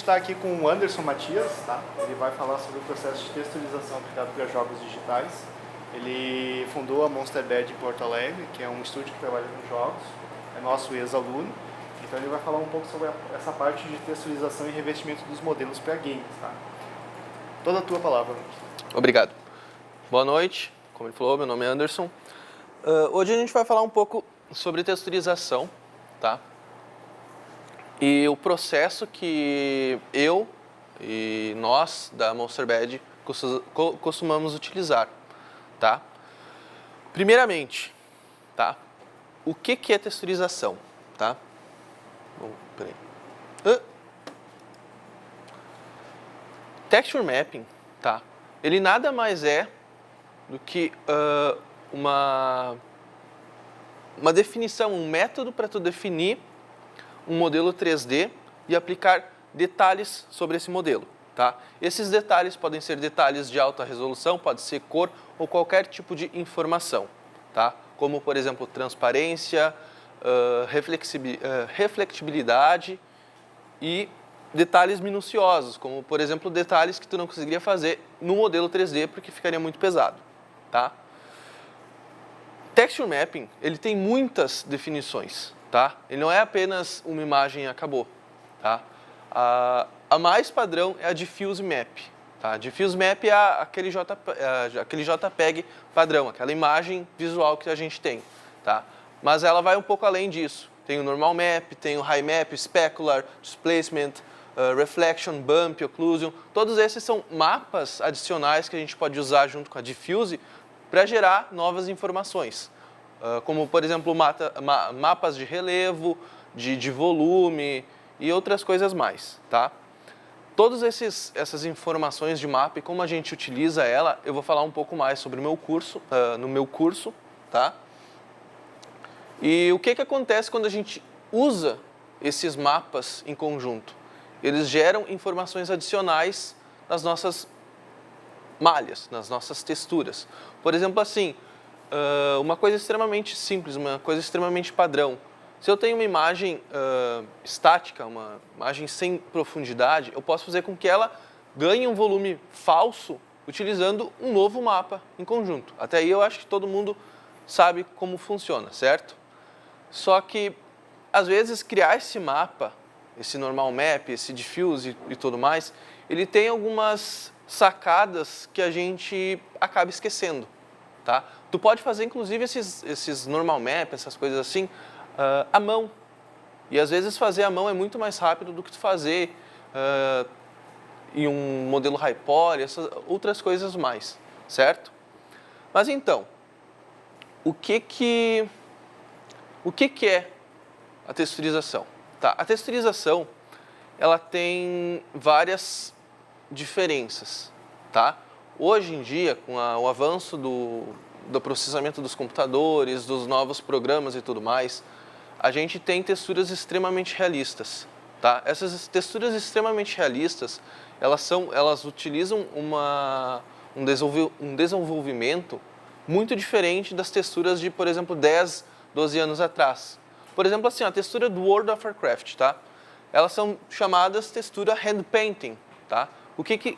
está aqui com o Anderson Matias, tá? Ele vai falar sobre o processo de texturização aplicado para jogos digitais. Ele fundou a Monsterbed em Porto Alegre, que é um estúdio que trabalha com jogos, é nosso ex-aluno. Então ele vai falar um pouco sobre essa parte de texturização e revestimento dos modelos para games, tá? Toda a tua palavra. Obrigado. Boa noite, como ele falou, meu nome é Anderson. Hoje a gente vai falar um pouco sobre texturização, tá? E o processo que eu e nós da Monsterbed costumamos utilizar, tá? Primeiramente, tá? O que é texturização, tá? Bom, peraí. Texture Mapping, tá? Ele nada mais é do que uma definição, um método para tu definir um modelo 3D e aplicar detalhes sobre esse modelo, tá? Esses detalhes podem ser detalhes de alta resolução, pode ser cor ou qualquer tipo de informação, tá? Como, por exemplo, transparência, reflectibilidade e detalhes minuciosos, como, por exemplo, detalhes que tu não conseguiria fazer no modelo 3D porque ficaria muito pesado, tá? Texture Mapping, ele tem muitas definições, tá? Ele não é apenas uma imagem e acabou, tá? A mais padrão é a Diffuse Map, tá? Diffuse Map é aquele JPEG padrão, aquela imagem visual que a gente tem, tá? Mas ela vai um pouco além disso. Tem o Normal Map, tem o High Map, Specular, Displacement, Reflection, Bump, Occlusion. Todos esses são mapas adicionais que a gente pode usar junto com a Diffuse para gerar novas informações, como, por exemplo, mapas de relevo, de volume e outras coisas mais, tá? Todas essas informações de mapa e como a gente utiliza ela, eu vou falar um pouco mais sobre o meu curso, no meu curso, tá? E o que acontece quando a gente usa esses mapas em conjunto? Eles geram informações adicionais nas nossas malhas, nas nossas texturas. Por exemplo, assim, uma coisa extremamente simples, uma coisa extremamente padrão. Se eu tenho uma imagem estática, uma imagem sem profundidade, eu posso fazer com que ela ganhe um volume falso utilizando um novo mapa em conjunto. Até aí eu acho que todo mundo sabe como funciona, certo? Só que, às vezes, criar esse mapa, esse Normal Map, esse Diffuse e tudo mais, ele tem algumas sacadas que a gente acaba esquecendo, tá? Tu pode fazer, inclusive, esses Normal Map, essas coisas assim, à mão. E, às vezes, fazer à mão é muito mais rápido do que tu fazer em um modelo High Poly, essas outras coisas mais, certo? Mas, então, o que é a texturização? Tá, a texturização, ela tem várias diferenças, tá? Hoje em dia, com o avanço do processamento dos computadores, dos novos programas e tudo mais, a gente tem texturas extremamente realistas, tá? Essas texturas extremamente realistas, elas utilizam um desenvolvimento muito diferente das texturas de, por exemplo, 10, 12 anos atrás. Por exemplo, assim, a textura do World of Warcraft, tá? Elas são chamadas textura hand painting, tá? O que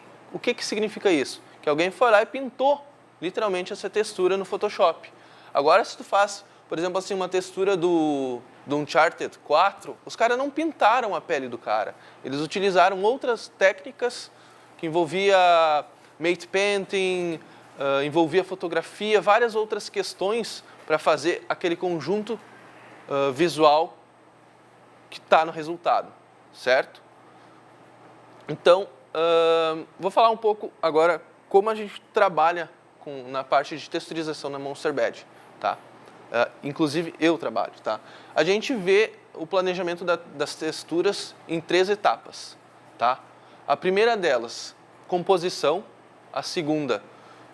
significa isso? Que alguém foi lá e pintou, literalmente, essa textura no Photoshop. Agora, se tu faz, por exemplo, assim, uma textura do Uncharted 4, os caras não pintaram a pele do cara. Eles utilizaram outras técnicas que envolvia matte painting, envolvia fotografia, várias outras questões para fazer aquele conjunto visual que está no resultado, certo? Então, vou falar um pouco agora como a gente trabalha na parte de texturização na Monsterbed, tá? Inclusive, eu trabalho, tá? A gente vê o planejamento das texturas em 3 etapas, tá? A primeira delas, composição. A segunda,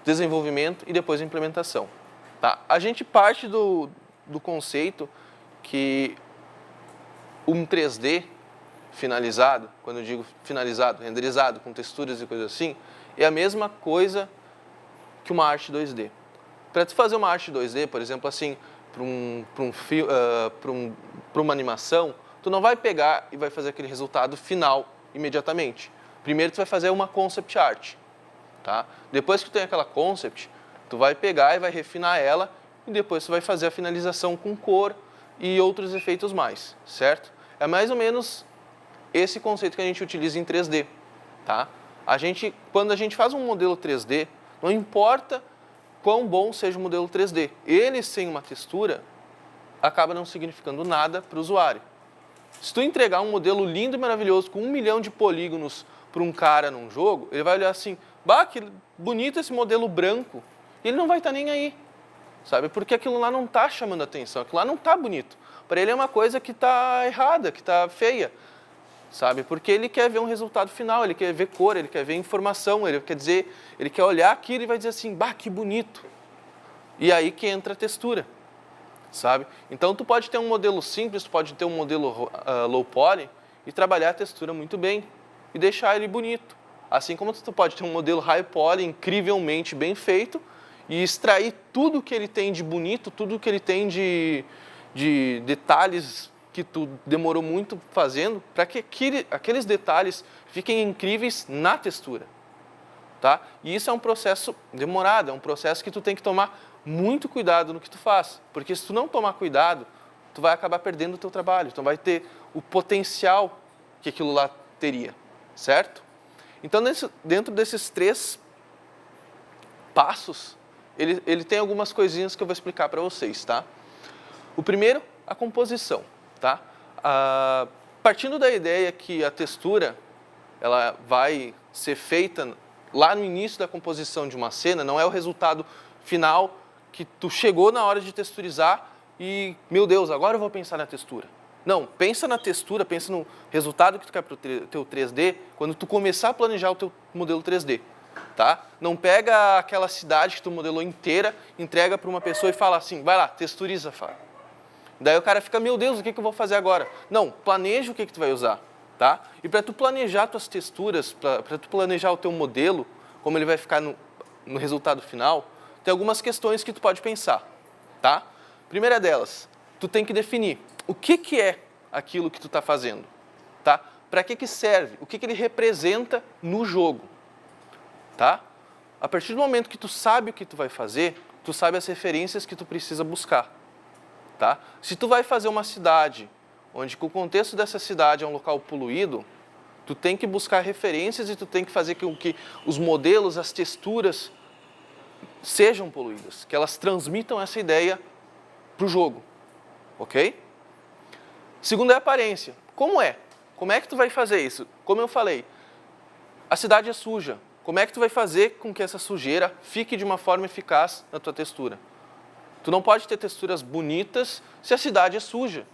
desenvolvimento e depois implementação, tá? A gente parte do conceito que um 3D finalizado, quando eu digo finalizado, renderizado, com texturas e coisas assim, é a mesma coisa que uma arte 2D. Para tu fazer uma arte 2D, por exemplo, assim, para uma animação, tu não vai pegar e vai fazer aquele resultado final imediatamente. Primeiro tu vai fazer uma concept art, tá? Depois que tu tem aquela concept, tu vai pegar e vai refinar ela e depois tu vai fazer a finalização com cor e outros efeitos mais, certo? É mais ou menos esse conceito que a gente utiliza em 3D, tá? Quando a gente faz um modelo 3D, não importa quão bom seja o modelo 3D, ele sem uma textura acaba não significando nada para o usuário. Se tu entregar um modelo lindo e maravilhoso com 1 milhão de polígonos para um cara num jogo, ele vai olhar assim, bah, que bonito esse modelo branco, e ele não vai estar nem aí, sabe? Porque aquilo lá não está chamando atenção, aquilo lá não está bonito. Para ele é uma coisa que está errada, que está feia, sabe? Porque ele quer ver um resultado final, ele quer ver cor, ele quer ver informação, ele quer olhar aquilo e vai dizer assim, bah, que bonito. E aí que entra a textura, sabe? Então tu pode ter um modelo simples, tu pode ter um modelo low poly e trabalhar a textura muito bem e deixar ele bonito. Assim como tu pode ter um modelo high poly incrivelmente bem feito e extrair tudo que ele tem de bonito, tudo que ele tem de detalhes que tu demorou muito fazendo, para que aqueles detalhes fiquem incríveis na textura, tá? E isso é um processo demorado, é um processo que tu tem que tomar muito cuidado no que tu faz, porque se tu não tomar cuidado, tu vai acabar perdendo o teu trabalho, tu não vai ter o potencial que aquilo lá teria, certo? Então, dentro desses 3 passos, ele tem algumas coisinhas que eu vou explicar para vocês, tá? O primeiro, a composição, tá? Partindo da ideia que a textura ela vai ser feita lá no início da composição de uma cena, não é o resultado final que tu chegou na hora de texturizar e, meu Deus, agora eu vou pensar na textura. Não, pensa na textura, pensa no resultado que tu quer para o teu 3D quando tu começar a planejar o teu modelo 3D. Tá? Não pega aquela cidade que tu modelou inteira, entrega para uma pessoa e fala assim, vai lá, texturiza, Fábio. Daí o cara fica, meu Deus, o que eu vou fazer agora? Não, planeja o que tu vai usar, tá? E para tu planejar tuas texturas, para tu planejar o teu modelo, como ele vai ficar no resultado final, tem algumas questões que tu pode pensar, tá? Primeira delas, tu tem que definir o que é aquilo que tu está fazendo, tá? Para que serve? O que ele representa no jogo? Tá? A partir do momento que tu sabe o que tu vai fazer, tu sabe as referências que tu precisa buscar. Tá? Se tu vai fazer uma cidade, onde o contexto dessa cidade é um local poluído, tu tem que buscar referências e tu tem que fazer com que os modelos, as texturas sejam poluídas, que elas transmitam essa ideia para o jogo. Ok? Segundo é a aparência. Como é? Como é que tu vai fazer isso? Como eu falei, a cidade é suja. Como é que tu vai fazer com que essa sujeira fique de uma forma eficaz na tua textura? Tu não pode ter texturas bonitas se a cidade é suja.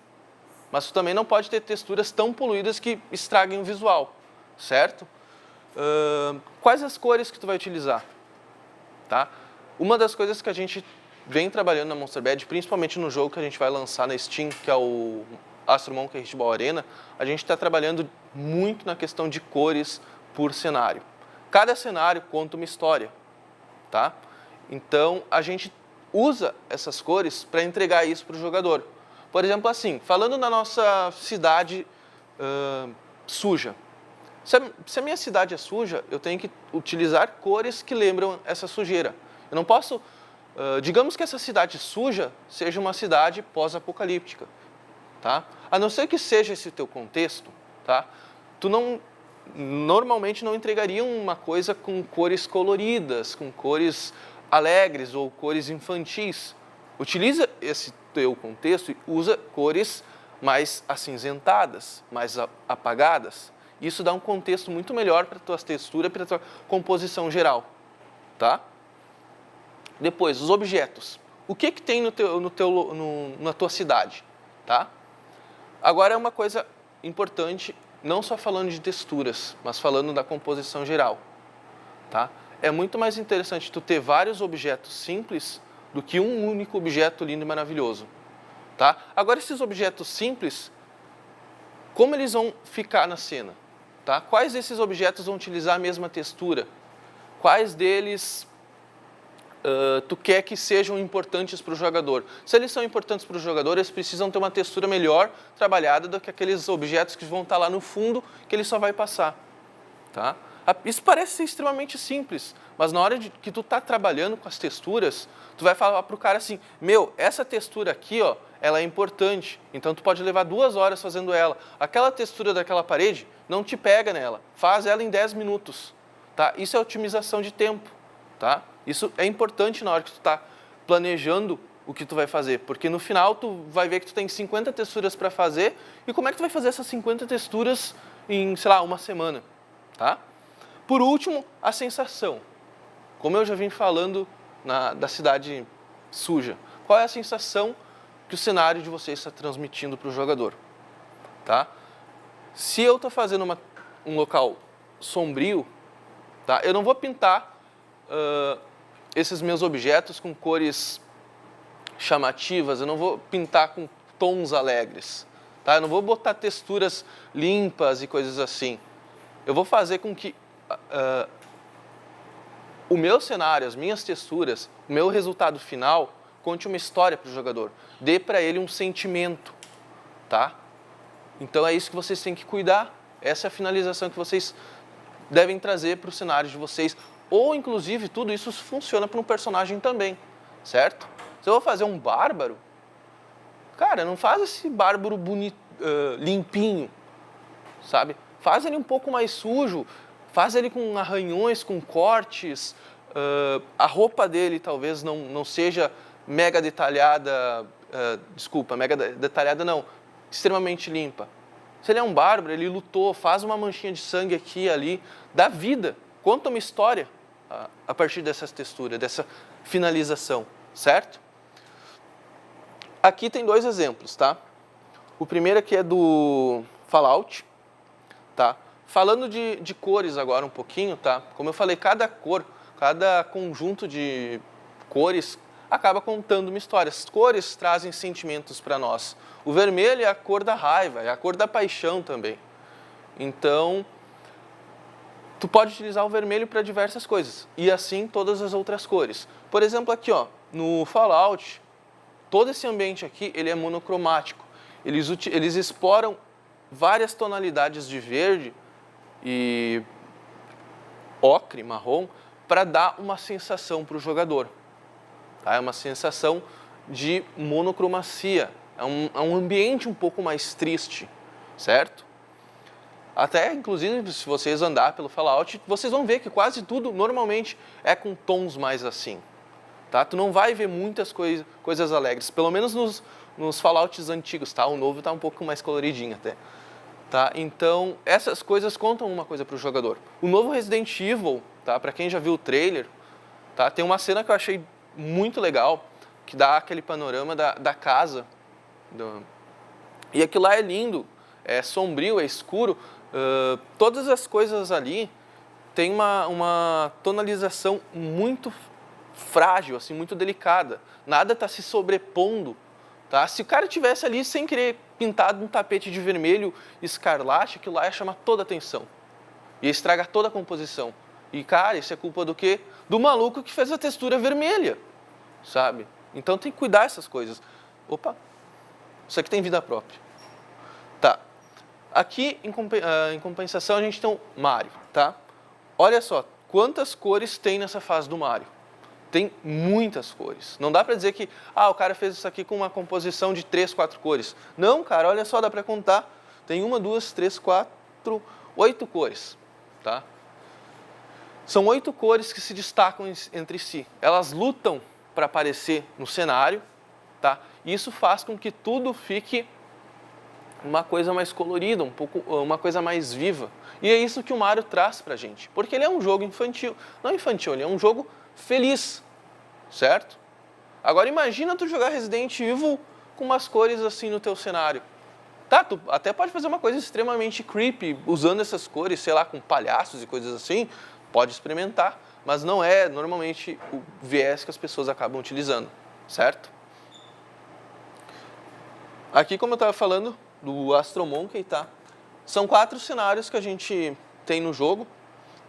Mas tu também não pode ter texturas tão poluídas que estraguem o visual, certo? Quais as cores que tu vai utilizar? Tá? Uma das coisas que a gente vem trabalhando na MonsterBed, principalmente no jogo que a gente vai lançar na Steam, que é o Astro Monk Handball Arena, a gente está trabalhando muito na questão de cores por cenário. Cada cenário conta uma história, tá? Então, a gente usa essas cores para entregar isso para o jogador. Por exemplo, assim, falando na nossa cidade suja. Se a minha cidade é suja, eu tenho que utilizar cores que lembram essa sujeira. Eu não posso... digamos que essa cidade suja seja uma cidade pós-apocalíptica, tá? A não ser que seja esse o teu contexto, tá? Tu normalmente não entregaria uma coisa com cores coloridas, com cores alegres ou cores infantis. Utiliza esse teu contexto e usa cores mais acinzentadas, mais apagadas. Isso dá um contexto muito melhor para a tua textura e para a tua composição geral, tá? Depois, os objetos. O que tem na tua cidade, tá? Agora é uma coisa importante, não só falando de texturas, mas falando da composição geral, tá? É muito mais interessante tu ter vários objetos simples do que um único objeto lindo e maravilhoso, tá? Agora, esses objetos simples, como eles vão ficar na cena, tá? Quais desses objetos vão utilizar a mesma textura? Quais deles tu quer que sejam importantes para o jogador. Se eles são importantes para o jogador, eles precisam ter uma textura melhor trabalhada do que aqueles objetos que vão estar lá no fundo, que ele só vai passar. Tá? Isso parece ser extremamente simples, mas na hora que tu está trabalhando com as texturas, tu vai falar para o cara assim, essa textura aqui, ó, ela é importante, então tu pode levar 2 horas fazendo ela. Aquela textura daquela parede, não te pega nela, faz ela em 10 minutos. Tá? Isso é otimização de tempo. Tá? Isso é importante na hora que tu está planejando o que tu vai fazer, porque no final tu vai ver que tu tem 50 texturas para fazer, e como é que tu vai fazer essas 50 texturas em, sei lá, uma semana? Tá? Por último, a sensação. Como eu já vim falando da cidade suja, qual é a sensação que o cenário de vocês está transmitindo para o jogador? Tá? Se eu estou fazendo um local sombrio, tá? Eu não vou pintar esses meus objetos com cores chamativas, eu não vou pintar com tons alegres, tá? Eu não vou botar texturas limpas e coisas assim. Eu vou fazer com que o meu cenário, as minhas texturas, o meu resultado final conte uma história para o jogador, dê para ele um sentimento, tá? Então é isso que vocês têm que cuidar, essa é a finalização que vocês devem trazer para os cenários de vocês, ou inclusive tudo isso funciona para um personagem também, certo? Se eu vou fazer um bárbaro, cara, não faz esse bárbaro bonito, limpinho, sabe? Faz ele um pouco mais sujo, faz ele com arranhões, com cortes, a roupa dele talvez não seja mega detalhada, mega detalhada não, extremamente limpa. Se ele é um bárbaro, ele lutou, faz uma manchinha de sangue aqui e ali, dá vida, conta uma história a partir dessas texturas, dessa finalização, certo? Aqui tem 2 exemplos, tá? O primeiro aqui é do Fallout, tá? Falando de cores agora um pouquinho, tá? Como eu falei, cada cor, cada conjunto de cores acaba contando uma história. As cores trazem sentimentos para nós. O vermelho é a cor da raiva, é a cor da paixão também. Então, tu pode utilizar o vermelho para diversas coisas. E assim todas as outras cores. Por exemplo, aqui, ó, no Fallout, todo esse ambiente aqui, ele é monocromático. Eles exploram várias tonalidades de verde e ocre, marrom, para dar uma sensação para o jogador. Tá? É uma sensação de monocromacia. É um ambiente um pouco mais triste, certo? Até, inclusive, se vocês andar pelo Fallout, vocês vão ver que quase tudo, normalmente, é com tons mais assim. Tá? Tu não vai ver muitas coisas alegres, pelo menos nos Fallouts antigos, tá? O novo está um pouco mais coloridinho até. Tá? Então, essas coisas contam uma coisa para o jogador. O novo Resident Evil, tá? Para quem já viu o trailer, tá? Tem uma cena que eu achei muito legal, que dá aquele panorama da casa. E aquilo lá é lindo, é sombrio, é escuro. Todas as coisas ali têm uma tonalização muito frágil, assim, muito delicada. Nada está se sobrepondo. Tá? Se o cara tivesse ali sem querer pintado um tapete de vermelho escarlate, aquilo lá ia chamar toda a atenção. Ia estragar toda a composição. E, cara, isso é culpa do quê? Do maluco que fez a textura vermelha, sabe? Então tem que cuidar dessas coisas. Opa, isso aqui tem vida própria. Tá. Aqui, em compensação, a gente tem o Mario, tá? Olha só, quantas cores tem nessa fase do Mario? Tem muitas cores. Não dá para dizer que o cara fez isso aqui com uma composição de 3, 4 cores. Não, cara, olha só, dá para contar. Tem 1, 2, 3, 4, 8 cores. Tá? São 8 cores que se destacam entre si. Elas lutam para aparecer no cenário. Tá? E isso faz com que tudo fique uma coisa mais colorida, uma coisa mais viva. E é isso que o Mario traz para a gente. Porque ele é um jogo infantil. Não infantil, ele é um jogo feliz, certo? Agora imagina tu jogar Resident Evil com umas cores assim no teu cenário. Tá, tu até pode fazer uma coisa extremamente creepy, usando essas cores, sei lá, com palhaços e coisas assim, pode experimentar, mas não é normalmente o viés que as pessoas acabam utilizando, certo? Aqui, como eu estava falando, do Astro Monkey, tá? São 4 cenários que a gente tem no jogo,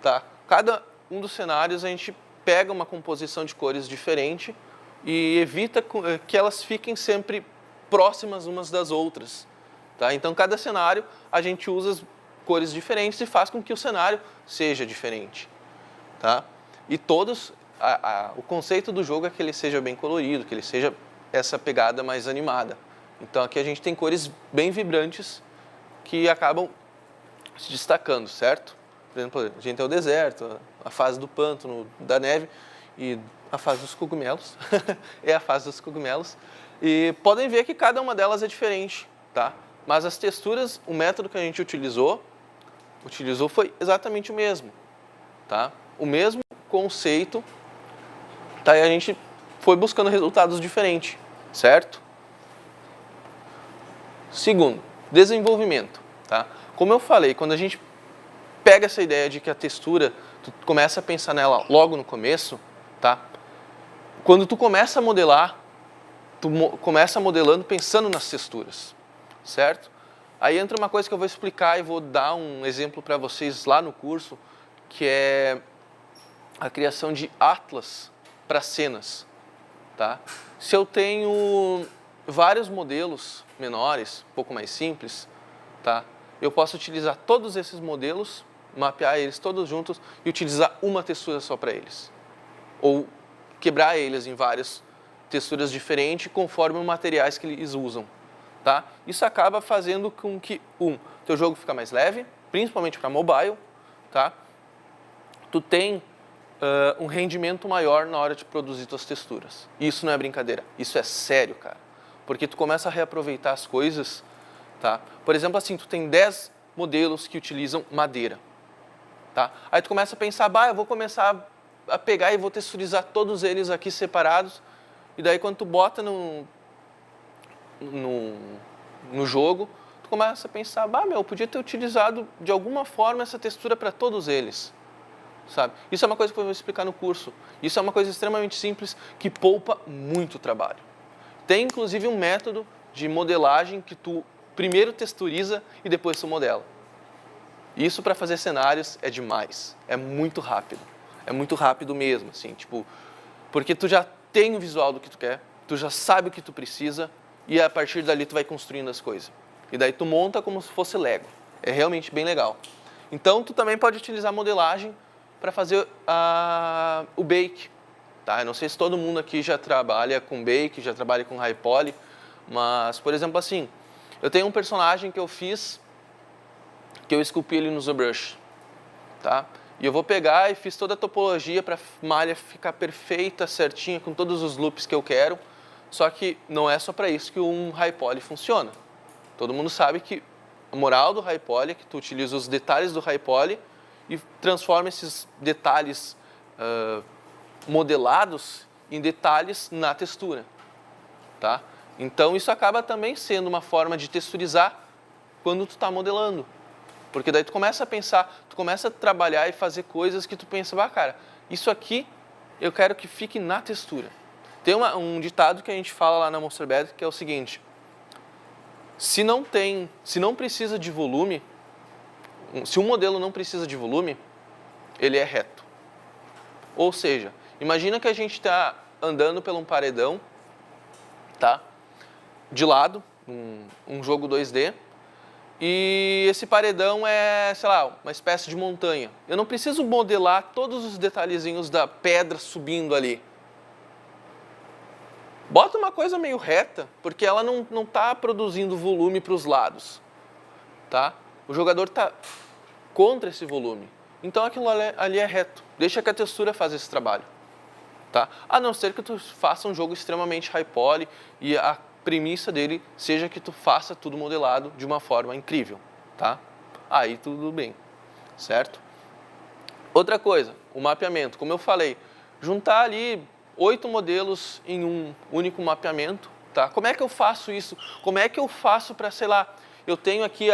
tá? Cada um dos cenários a gente pega uma composição de cores diferente e evita que elas fiquem sempre próximas umas das outras. Tá? Então, cada cenário, a gente usa as cores diferentes e faz com que o cenário seja diferente. Tá? E todos, o conceito do jogo é que ele seja bem colorido, que ele seja essa pegada mais animada. Então, aqui a gente tem cores bem vibrantes que acabam se destacando, certo? Por exemplo, a gente tem o deserto, a fase do pântano, da neve e a fase dos cogumelos. É a fase dos cogumelos. E podem ver que cada uma delas é diferente, tá? Mas as texturas, o método que a gente utilizou foi exatamente o mesmo, tá? O mesmo conceito, tá? E a gente foi buscando resultados diferentes, certo? Segundo, desenvolvimento, tá? Como eu falei, quando a gente pega essa ideia de que a textura, tu começa a pensar nela logo no começo, tá? Quando tu começa a modelar, tu começa modelando pensando nas texturas, certo? Aí entra uma coisa que eu vou explicar e vou dar um exemplo para vocês lá no curso, que é a criação de atlas para cenas, tá? Se eu tenho vários modelos menores, um pouco mais simples, tá? Eu posso utilizar todos esses modelos, mapear eles todos juntos e utilizar uma textura só para eles. Ou quebrar eles em várias texturas diferentes conforme os materiais que eles usam. Tá? Isso acaba fazendo com que, teu jogo fica mais leve, principalmente para mobile, tá? Tu tem um rendimento maior na hora de produzir tuas texturas. Isso não é brincadeira, isso é sério, cara. Porque tu começa a reaproveitar as coisas, tá? Por exemplo, assim, tu tem 10 modelos que utilizam madeira, tá? Aí tu começa a pensar, eu vou começar a pegar e vou texturizar todos eles aqui separados, e daí quando tu bota no jogo, tu começa a pensar, eu podia ter utilizado de alguma forma essa textura para todos eles, sabe? Isso é uma coisa que eu vou explicar no curso. Isso é uma coisa extremamente simples que poupa muito trabalho. Tem inclusive um método de modelagem que tu primeiro texturiza e depois tu modela. Isso para fazer cenários é demais, é muito rápido mesmo, assim, tipo, porque tu já tem o visual do que tu quer, tu já sabe o que tu precisa, e a partir dali tu vai construindo as coisas. E daí tu monta como se fosse Lego. É realmente bem legal. Então tu também pode utilizar modelagem para fazer o bake. Tá? Eu não sei se todo mundo aqui já trabalha com bake, já trabalha com high poly, mas, por exemplo, assim, eu tenho um personagem que eu fiz, que eu esculpi ele no ZBrush. Tá? E eu vou pegar e fiz toda a topologia para a malha ficar perfeita, certinha, com todos os loops que eu quero. Só que não é só para isso que um high poly funciona. Todo mundo sabe que a moral do high poly é que tu utiliza os detalhes do high poly e transforma esses detalhes modelados em detalhes na textura. Tá? Então isso acaba também sendo uma forma de texturizar quando tu está modelando. Porque daí tu começa a pensar, tu começa a trabalhar e fazer coisas que tu pensa, cara, isso aqui eu quero que fique na textura. Tem um ditado que a gente fala lá na MonsterBed que é o seguinte: se não precisa de volume, se um modelo não precisa de volume, ele é reto. Ou seja, imagina que a gente está andando por um paredão, tá? De lado, um jogo 2D, e esse paredão é, sei lá, uma espécie de montanha. Eu não preciso modelar todos os detalhezinhos da pedra subindo ali. Bota uma coisa meio reta, porque ela não está produzindo volume para os lados. Tá? O jogador está contra esse volume. Então aquilo ali é reto. Deixa que a textura faça esse trabalho. Tá? A não ser que tu faça um jogo extremamente high poly e a premissa dele seja que tu faça tudo modelado de uma forma incrível. Tá? Aí tudo bem. Certo? Outra coisa, o mapeamento. Como eu falei, juntar ali 8 modelos em um único mapeamento, tá? Como é que eu faço isso? Como é que eu faço para, sei lá, eu tenho aqui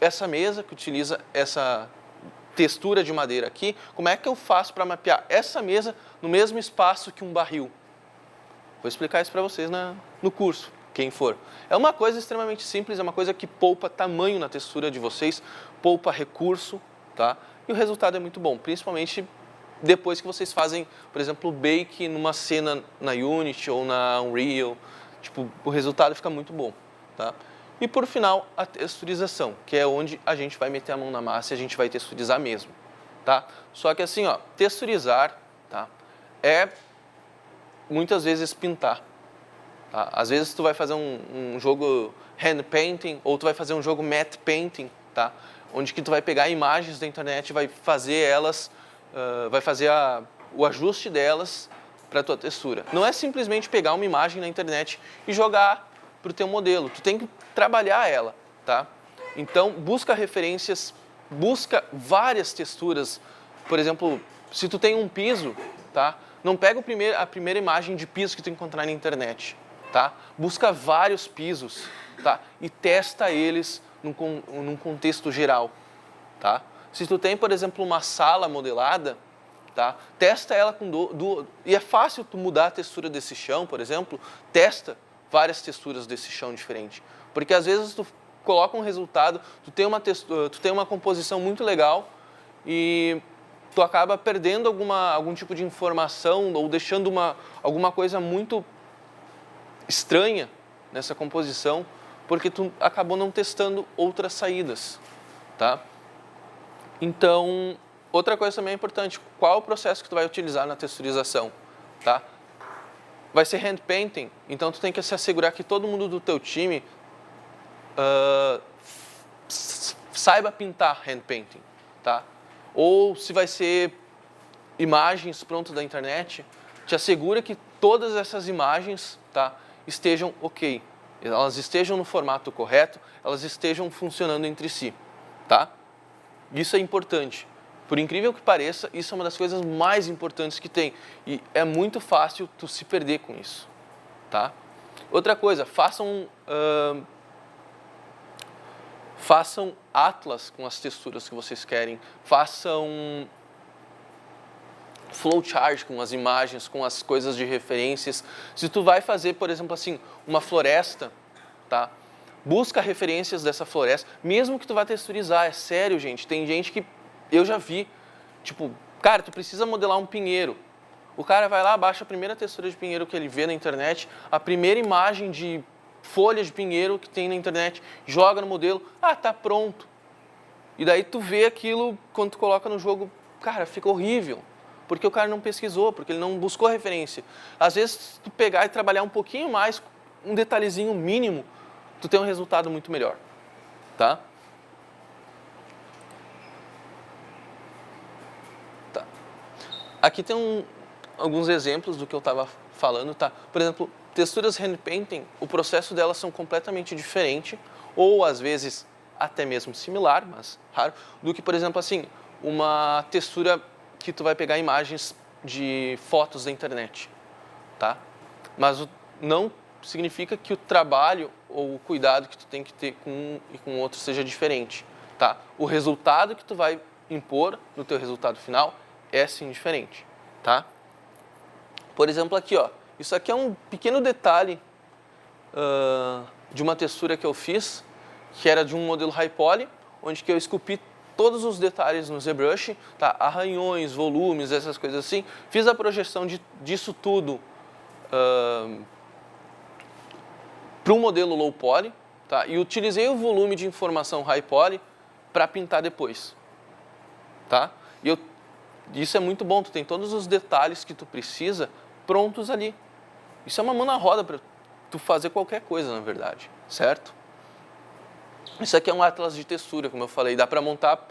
essa mesa que utiliza essa textura de madeira aqui, como é que eu faço para mapear essa mesa no mesmo espaço que um barril? Vou explicar isso para vocês no curso, quem for. É uma coisa extremamente simples, é uma coisa que poupa tamanho na textura de vocês, poupa recurso, tá? E o resultado é muito bom, principalmente depois que vocês fazem, por exemplo, o bake numa cena na Unity ou na Unreal, tipo, o resultado fica muito bom, tá? E por final, a texturização, que é onde a gente vai meter a mão na massa e a gente vai texturizar mesmo, tá? Só que assim, ó, texturizar, tá? É muitas vezes pintar, tá? Às vezes tu vai fazer um jogo hand painting ou tu vai fazer um jogo matte painting, tá? Onde que tu vai pegar imagens da internet e vai fazer elas, vai fazer o ajuste delas para a tua textura. Não é simplesmente pegar uma imagem na internet e jogar para o teu modelo. Tu tem que trabalhar ela, tá? Então, busca referências, busca várias texturas. Por exemplo, se tu tem um piso, tá? Não pega a primeira imagem de piso que tu encontrar na internet, tá? Busca vários pisos, tá? E testa eles num contexto geral, tá? Se tu tem, por exemplo, uma sala modelada, tá? Testa ela com e é fácil tu mudar a textura desse chão, por exemplo, testa várias texturas desse chão diferente. Porque às vezes tu coloca um resultado, tu tem uma composição muito legal e tu acaba perdendo algum tipo de informação ou deixando alguma coisa muito estranha nessa composição, porque tu acabou não testando outras saídas, tá? Então, outra coisa também é importante, qual é o processo que tu vai utilizar na texturização, tá? Vai ser hand painting, então tu tem que se assegurar que todo mundo do teu time saiba pintar hand painting, tá? Ou se vai ser imagens prontas da internet, te assegura que todas essas imagens, tá, estejam ok, elas estejam no formato correto, elas estejam funcionando entre si, tá? Isso é importante. Por incrível que pareça, isso é uma das coisas mais importantes que tem. E é muito fácil tu se perder com isso, tá? Outra coisa, façam atlas com as texturas que vocês querem. Façam flowchart com as imagens, com as coisas de referências. Se tu vai fazer, por exemplo, assim, uma floresta, tá? Busca referências dessa floresta, mesmo que tu vá texturizar. É sério, gente. Tem gente que eu já vi, tipo, cara, tu precisa modelar um pinheiro. O cara vai lá, baixa a primeira textura de pinheiro que ele vê na internet, a primeira imagem de folha de pinheiro que tem na internet, joga no modelo, tá pronto. E daí tu vê aquilo, quando tu coloca no jogo, cara, fica horrível. Porque o cara não pesquisou, porque ele não buscou referência. Às vezes, se tu pegar e trabalhar um pouquinho mais, um detalhezinho mínimo, tu tem um resultado muito melhor, tá? Aqui tem alguns exemplos do que eu estava falando, tá? Por exemplo, texturas hand painting, o processo delas são completamente diferente, ou às vezes até mesmo similar, mas raro, do que, por exemplo, assim, uma textura que tu vai pegar imagens de fotos da internet, tá? Mas não significa que o trabalho ou o cuidado que tu tem que ter com um e com o outro seja diferente, tá? O resultado que tu vai impor no teu resultado final é sim diferente, tá? Por exemplo, aqui, ó, isso aqui é um pequeno detalhe de uma textura que eu fiz, que era de um modelo high poly, onde que eu esculpi todos os detalhes no ZBrush, tá? Arranhões, volumes, essas coisas assim. Fiz a projeção disso tudo para um modelo low poly, tá? E utilizei o volume de informação high poly para pintar depois, tá? Isso é muito bom, tu tem todos os detalhes que tu precisa prontos ali. Isso é uma mão na roda para tu fazer qualquer coisa, na verdade, certo? Isso aqui é um atlas de textura, como eu falei, dá para montar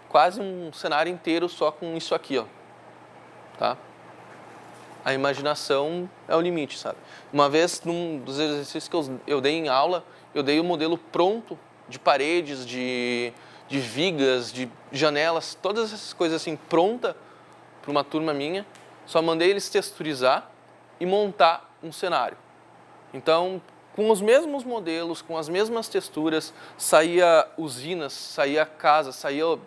quase um cenário inteiro só com isso aqui, ó, tá? A imaginação é o limite, sabe? Uma vez, num dos exercícios que eu dei em aula, eu dei o modelo pronto de paredes, de vigas, de janelas, todas essas coisas assim, pronta para uma turma minha. Só mandei eles texturizar e montar um cenário. Então, com os mesmos modelos, com as mesmas texturas, saía usinas, saía casa, saía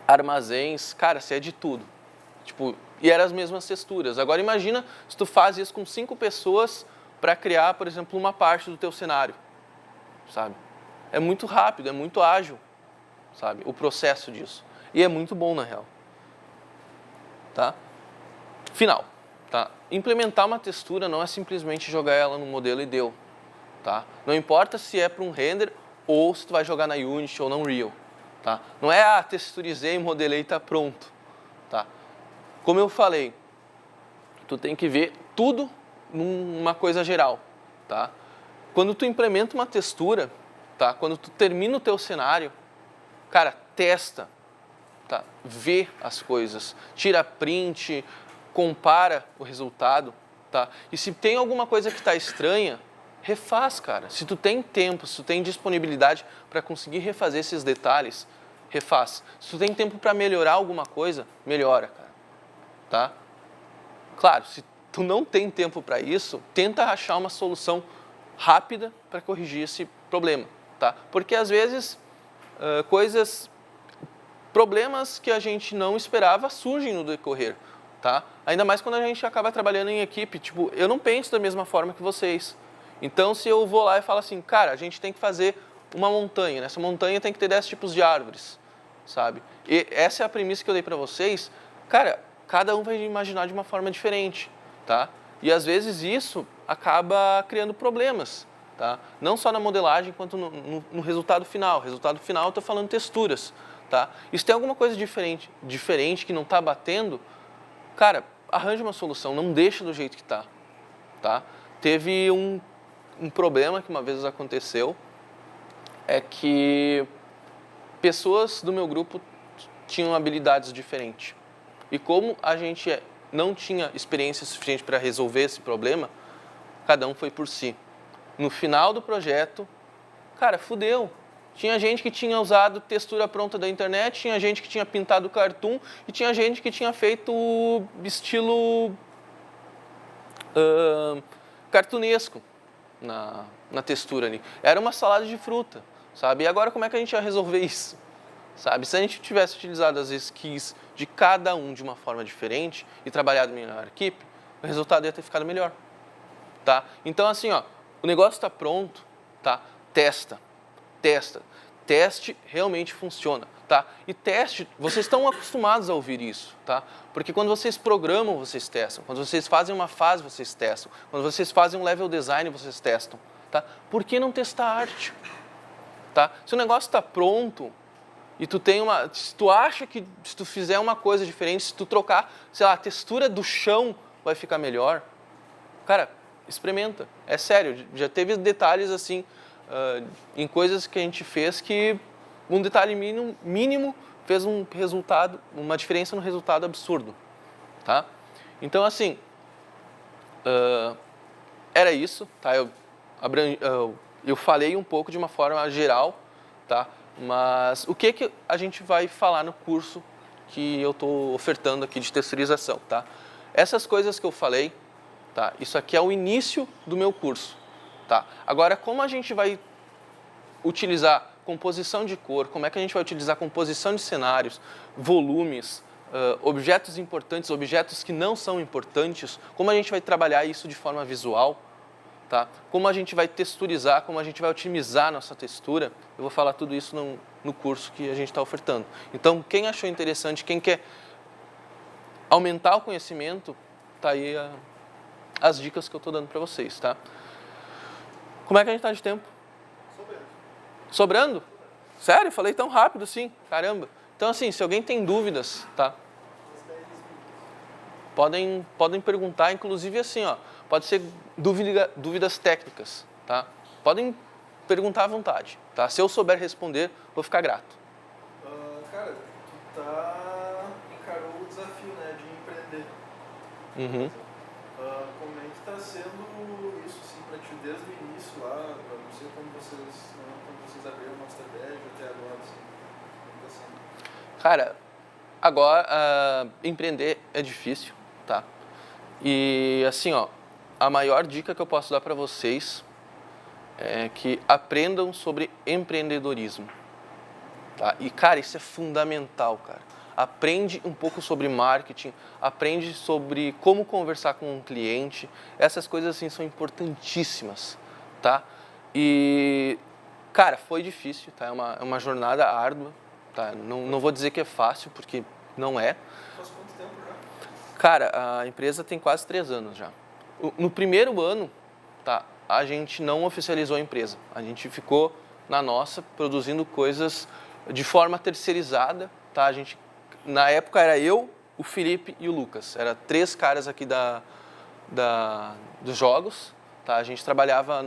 armazéns, cara, saía de tudo. Tipo, e eram as mesmas texturas. Agora imagina se tu faz isso com 5 pessoas para criar, por exemplo, uma parte do teu cenário, sabe? É muito rápido, é muito ágil, sabe? O processo disso. E é muito bom, na real. Tá? Final. Tá? Implementar uma textura não é simplesmente jogar ela no modelo e deu. Tá? Não importa se é para um render ou se tu vai jogar na Unity ou na Unreal. Tá? Não é, texturizei, modelei e está pronto. Tá? Como eu falei, tu tem que ver tudo numa coisa geral. Tá? Quando tu implementa uma textura, tá? Quando tu termina o teu cenário, cara, testa. Tá? Vê as coisas, tira print, compara o resultado. Tá? E se tem alguma coisa que está estranha, refaz, cara. Se tu tem tempo, se tu tem disponibilidade para conseguir refazer esses detalhes, refaz. Se tu tem tempo para melhorar alguma coisa, melhora, cara. Tá? Claro, se tu não tem tempo para isso, tenta achar uma solução rápida para corrigir esse problema. Tá? Porque às vezes problemas que a gente não esperava surgem no decorrer. Tá? Ainda mais quando a gente acaba trabalhando em equipe. Tipo, eu não penso da mesma forma que vocês. Então, se eu vou lá e falo assim, cara, a gente tem que fazer uma montanha, nessa montanha tem que ter 10 tipos de árvores, sabe? E essa é a premissa que eu dei para vocês. Cara, cada um vai imaginar de uma forma diferente, tá? E às vezes isso acaba criando problemas, tá? Não só na modelagem, quanto no resultado final. Resultado final, eu estou falando texturas, tá? E se tem alguma coisa diferente que não está batendo, cara, arranja uma solução, não deixa do jeito que está, tá? Teve um problema que uma vez aconteceu, é que pessoas do meu grupo tinham habilidades diferentes. E como a gente não tinha experiência suficiente para resolver esse problema, cada um foi por si. No final do projeto, cara, fudeu. Tinha gente que tinha usado textura pronta da internet, tinha gente que tinha pintado cartoon e tinha gente que tinha feito estilo cartunesco na textura ali. Era uma salada de fruta, sabe? E agora como é que a gente ia resolver isso? Sabe? Se a gente tivesse utilizado as skills de cada um de uma forma diferente e trabalhado melhor na equipe, o resultado ia ter ficado melhor. Tá? Então, assim, ó, o negócio está pronto, tá? Testa. Teste realmente funciona, tá? E teste, vocês estão acostumados a ouvir isso, tá? Porque quando vocês programam, vocês testam. Quando vocês fazem uma fase, vocês testam. Quando vocês fazem um level design, vocês testam, tá? Por que não testar arte? Tá? Se o negócio está pronto e se tu acha que se tu fizer uma coisa diferente, se tu trocar, sei lá, a textura do chão vai ficar melhor, cara, experimenta. É sério, já teve detalhes assim, em coisas que a gente fez que um detalhe mínimo fez uma diferença no resultado absurdo, tá? Então, assim, era isso, tá? Eu falei um pouco de uma forma geral, tá? Mas o que a gente vai falar no curso que eu estou ofertando aqui de texturização, tá? Essas coisas que eu falei, tá? Isso aqui é o início do meu curso, tá? Agora, como a gente vai utilizar composição de cor, como é que a gente vai utilizar composição de cenários, volumes, objetos importantes, objetos que não são importantes, como a gente vai trabalhar isso de forma visual, tá? Como a gente vai texturizar, como a gente vai otimizar a nossa textura, eu vou falar tudo isso no curso que a gente está ofertando. Então, quem achou interessante, quem quer aumentar o conhecimento, tá aí as dicas que eu estou dando para vocês, tá? Como é que a gente está de tempo? Sobrando? Sério? Falei tão rápido assim? Caramba. Então, assim, se alguém tem dúvidas, tá? Podem perguntar, inclusive assim, ó, pode ser dúvidas técnicas, tá? Podem perguntar à vontade, tá? Se eu souber responder, vou ficar grato. Cara, tu encarou o desafio, né, de empreender. Uhum. Como é que está sendo isso, assim, para ti desde o início lá? Eu não sei como vocês abriram o MasterBed até agora, assim. Como está sendo? Cara, agora empreender é difícil, tá? E assim, ó, a maior dica que eu posso dar para vocês é que aprendam sobre empreendedorismo, tá? E cara, isso é fundamental, cara. Aprende um pouco sobre marketing, aprende sobre como conversar com um cliente. Essas coisas assim são importantíssimas, tá? E cara, foi difícil, tá? É uma jornada árdua, tá? Não vou dizer que é fácil, porque não é. Faz quanto tempo já? Cara, a empresa tem quase 3 anos já. No primeiro ano, tá, a gente não oficializou a empresa. A gente ficou na nossa, produzindo coisas de forma terceirizada, tá? Na época era eu, o Felipe e o Lucas. Era 3 caras aqui dos jogos, tá? A gente trabalhava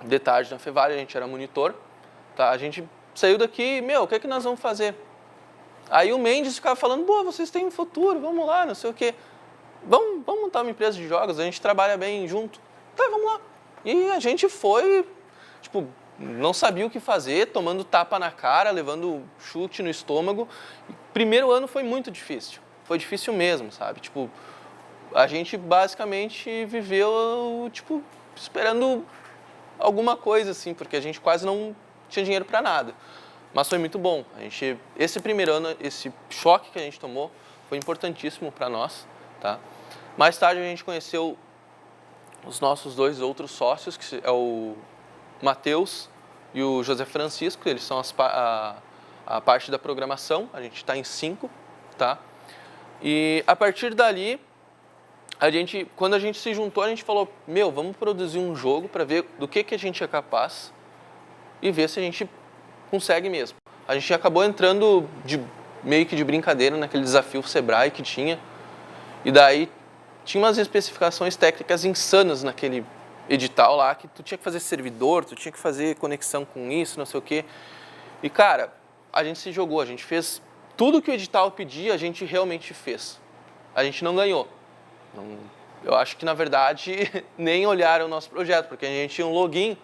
de tarde na Fevale, a gente era monitor, tá? A gente saiu daqui, o que é que nós vamos fazer? Aí o Mendes ficava falando, boa, vocês têm um futuro, vamos lá, não sei o quê. Vamos montar uma empresa de jogos, a gente trabalha bem junto. Tá, vamos lá. E a gente foi, tipo, não sabia o que fazer, tomando tapa na cara, levando chute no estômago. Primeiro ano foi muito difícil, foi difícil mesmo, sabe? Tipo, a gente basicamente viveu, tipo, esperando alguma coisa, assim, porque a gente quase não tinha dinheiro para nada. Mas foi muito bom. Esse primeiro ano, esse choque que a gente tomou foi importantíssimo para nós, tá? Mais tarde a gente conheceu os nossos 2 outros sócios, que é o Matheus e o José Francisco. Eles são a parte da programação. A gente está em 5, tá? E a partir dali, quando a gente se juntou, a gente falou, vamos produzir um jogo para ver do que a gente é capaz e ver se a gente consegue mesmo. A gente acabou entrando meio que de brincadeira naquele desafio Sebrae que tinha. E daí tinha umas especificações técnicas insanas naquele edital lá, que tu tinha que fazer servidor, tu tinha que fazer conexão com isso, não sei o quê. E, cara, a gente se jogou, a gente fez tudo que o edital pedia, a gente realmente fez. A gente não ganhou. Eu acho que, na verdade, nem olharam o nosso projeto, porque a gente tinha um login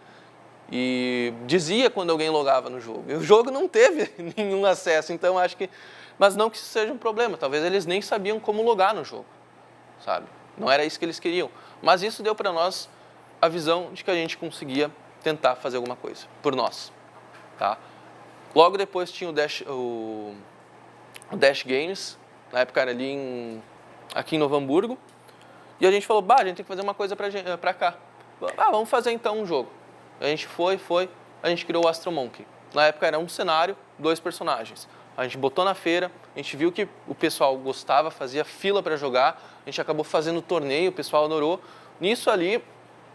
e dizia quando alguém logava no jogo. E o jogo não teve nenhum acesso, então acho que... Mas não que isso seja um problema, talvez eles nem sabiam como logar no jogo, sabe? Não era isso que eles queriam. Mas isso deu para nós a visão de que a gente conseguia tentar fazer alguma coisa por nós, tá? Logo depois tinha o Dash Games, na época era ali aqui em Novo Hamburgo, e a gente falou, a gente tem que fazer uma coisa pra cá. Vamos fazer então um jogo. A gente a gente criou o Astro Monkey. Na época era um cenário, 2 personagens. A gente botou na feira, a gente viu que o pessoal gostava, fazia fila para jogar, a gente acabou fazendo torneio, o pessoal adorou. Nisso ali,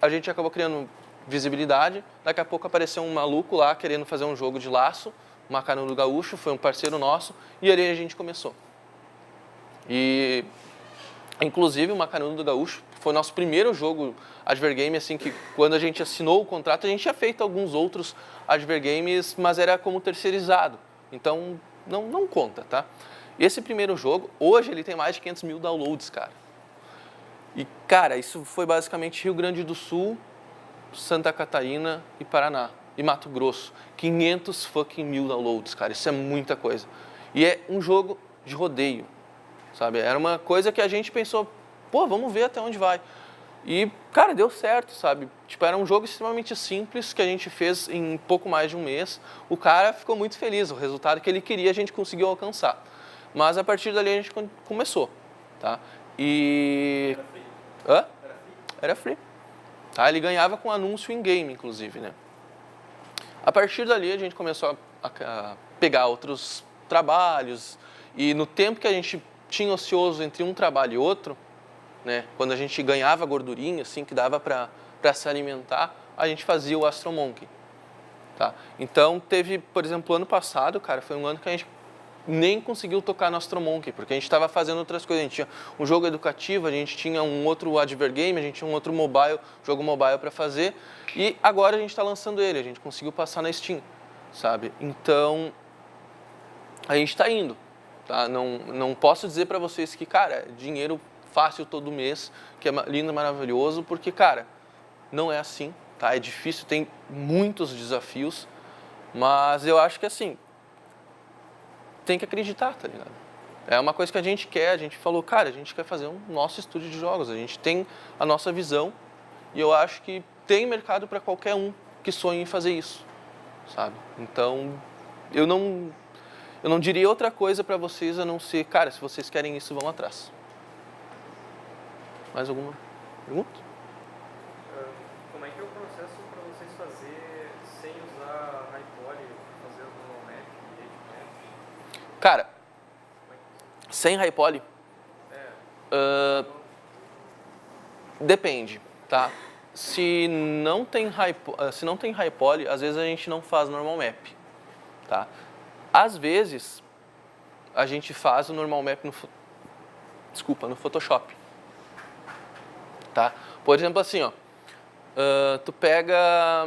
a gente acabou criando visibilidade. Daqui a pouco apareceu um maluco lá querendo fazer um jogo de laço, o Macanudo Gaúcho, foi um parceiro nosso, e ali a gente começou. E, inclusive, o Macanudo Gaúcho foi nosso primeiro jogo Advergame, assim, que quando a gente assinou o contrato, a gente tinha feito alguns outros Advergames, mas era como terceirizado. Então, não conta, tá? Esse primeiro jogo, hoje ele tem mais de 500 mil downloads, cara. E, cara, isso foi basicamente Rio Grande do Sul, Santa Catarina e Paraná. E Mato Grosso. 500 fucking mil downloads, cara. Isso é muita coisa. E é um jogo de rodeio, sabe? Era uma coisa que a gente pensou, vamos ver até onde vai. E, cara, deu certo, sabe? Tipo, era um jogo extremamente simples que a gente fez em pouco mais de um mês. O cara ficou muito feliz. O resultado que ele queria a gente conseguiu alcançar. Mas a partir dali a gente começou, tá? E... Era free? Hã? Era free? Era free. Tá? Ele ganhava com anúncio em game, inclusive, né? A partir dali a gente começou a pegar outros trabalhos. E no tempo que a gente tinha ocioso entre um trabalho e outro, né, quando a gente ganhava gordurinha, assim, que dava para se alimentar, a gente fazia o Astro Monkey, tá? Então, teve, por exemplo, ano passado, cara, foi um ano que a gente nem conseguiu tocar no Astro Monkey, porque a gente estava fazendo outras coisas. A gente tinha um jogo educativo, a gente tinha um outro Advergame, a gente tinha um outro jogo mobile para fazer, e agora a gente está lançando ele, a gente conseguiu passar na Steam, sabe? Então, a gente está indo, tá? Não posso dizer para vocês que, cara, dinheiro fácil todo mês, que é lindo e maravilhoso, porque, cara, não é assim, tá? É difícil, tem muitos desafios, mas eu acho que, assim, tem que acreditar, tá ligado? É uma coisa que a gente quer, a gente falou, cara, a gente quer fazer um nosso estúdio de jogos, a gente tem a nossa visão e eu acho que tem mercado para qualquer um que sonhe em fazer isso, sabe? Então, eu não diria outra coisa para vocês a não ser, cara, se vocês querem isso, vão atrás. Mais alguma pergunta? Como é que é o processo para vocês fazer sem usar a Hypole, fazendo no Mac? Cara, sem high poly, depende, tá? Se não tem high poly, às vezes a gente não faz normal map, tá? Às vezes a gente faz o normal map no Photoshop, tá? Por exemplo, assim, ó, tu pega,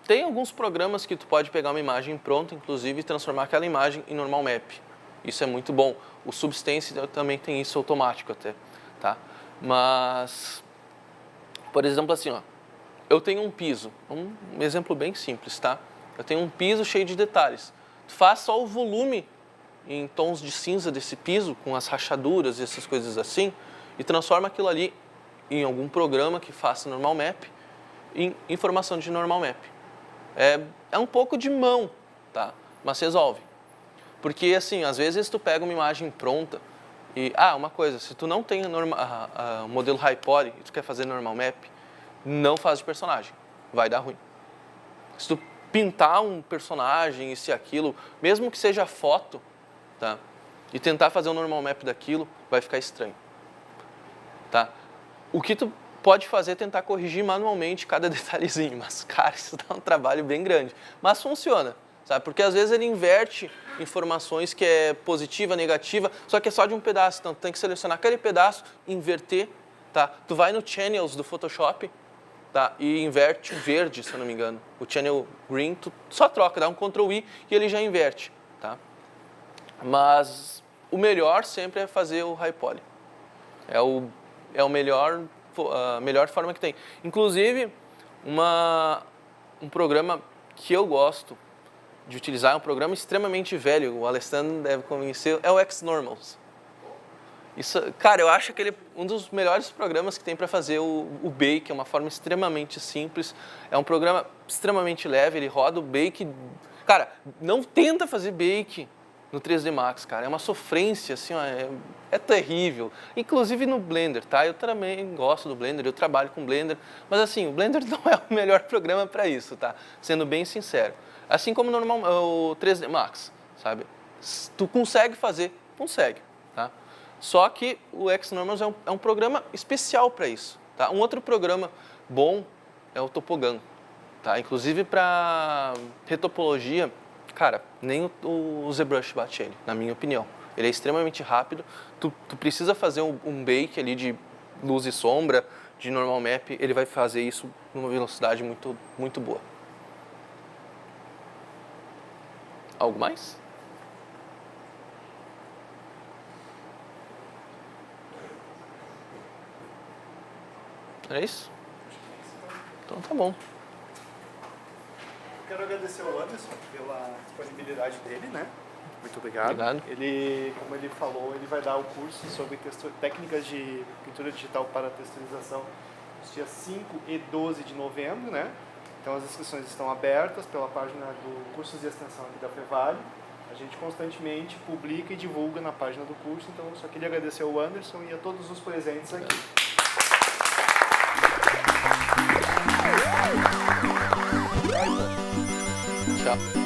tem alguns programas que tu pode pegar uma imagem pronta, inclusive, e transformar aquela imagem em normal map. Isso é muito bom. O Substance também tem isso automático até, tá? Mas, por exemplo, assim, ó, eu tenho um piso, um exemplo bem simples, tá? Eu tenho um piso cheio de detalhes. Tu faz só o volume em tons de cinza desse piso, com as rachaduras e essas coisas assim, e transforma aquilo ali em algum programa que faça normal map, em informação de normal map. É um pouco de mão, tá? Mas resolve. Porque, assim, às vezes tu pega uma imagem pronta e... uma coisa, se tu não tem o modelo high poly e tu quer fazer normal map, não faz de personagem, vai dar ruim. Se tu pintar um personagem, isso e aquilo, mesmo que seja foto, tá? E tentar fazer um normal map daquilo, vai ficar estranho, tá? O que tu pode fazer é tentar corrigir manualmente cada detalhezinho, mas, cara, isso dá um trabalho bem grande. Mas funciona, sabe? Porque às vezes ele inverte informações que é positiva, negativa, só que é só de um pedaço, então tu tem que selecionar aquele pedaço, inverter, tá? Tu vai no Channels do Photoshop, tá? E inverte o verde, se eu não me engano. O Channel Green, tu só troca, dá um Ctrl-I e ele já inverte, tá? Mas o melhor sempre é fazer o high poly. É a melhor forma que tem. Inclusive, um programa que eu gosto de utilizar, é um programa extremamente velho, o Alessandro deve conhecer, é o Xnormals. Isso, cara, eu acho que ele é um dos melhores programas que tem para fazer o Bake, é uma forma extremamente simples, é um programa extremamente leve, ele roda o Bake. Cara, não tenta fazer Bake no 3D Max, cara, é uma sofrência, assim, ó, é terrível. Inclusive no Blender, tá? Eu também gosto do Blender, eu trabalho com Blender, mas assim, o Blender não é o melhor programa para isso, tá? Sendo bem sincero. Assim como o 3D Max, sabe? Tu consegue fazer, consegue, tá? Só que o Xnormals é um programa especial para isso, tá? Um outro programa bom é o Topogan, tá? Inclusive para retopologia, cara, nem o ZBrush bate ele, na minha opinião. Ele é extremamente rápido, tu precisa fazer um bake ali de luz e sombra, de normal map, ele vai fazer isso numa velocidade muito, muito boa. Algo mais? É isso? Então tá bom. Quero agradecer ao Anderson pela disponibilidade dele, né? Muito obrigado. Obrigado. Ele, como ele falou, ele vai dar o curso sobre técnicas de pintura digital para texturização nos dias 5 e 12 de novembro, né? Então as inscrições estão abertas pela página do curso de extensão aqui da Fevale. A gente constantemente publica e divulga na página do curso, então eu só queria agradecer ao Anderson e a todos os presentes aqui. Tchau.